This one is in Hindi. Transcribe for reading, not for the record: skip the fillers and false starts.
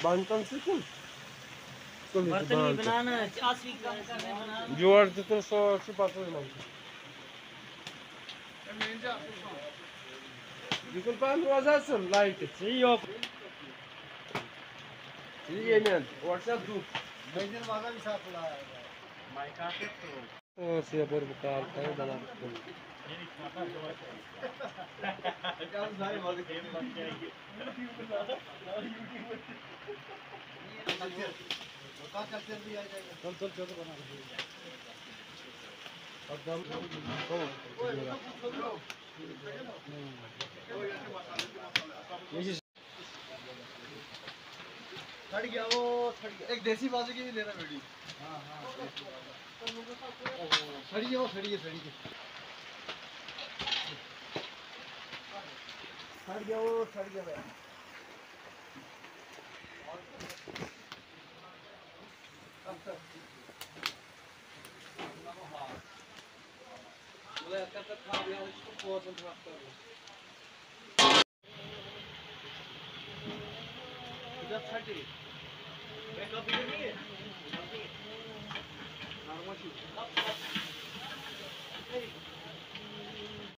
Bantan sıkın. बर्तन भी बनाना है 80 का बनाना Diyor tutur şu patlayalım. Yıkıl pan vazasın like. सही हो İyi yemen. WhatsApp du. Major वाला भी साथ लाया है माइक आके तो O siapar bukal tayo dalam. क्या सारे वाले गेम बन जाएगी का कल्चर भी आ जाएगा Çal çal çal bana. Adam. छड़ गया वो छड़ गया एक देसी बाजू की भी लेना वीडियो हां हां छड़ी है वो छड़ी है छड़ गया वो छड़ गया भाई बोले कब तक खा लिया उसको बहुत इंटरेस्ट कर इधर छड़ी बैकअप भी नहीं है नॉर्मल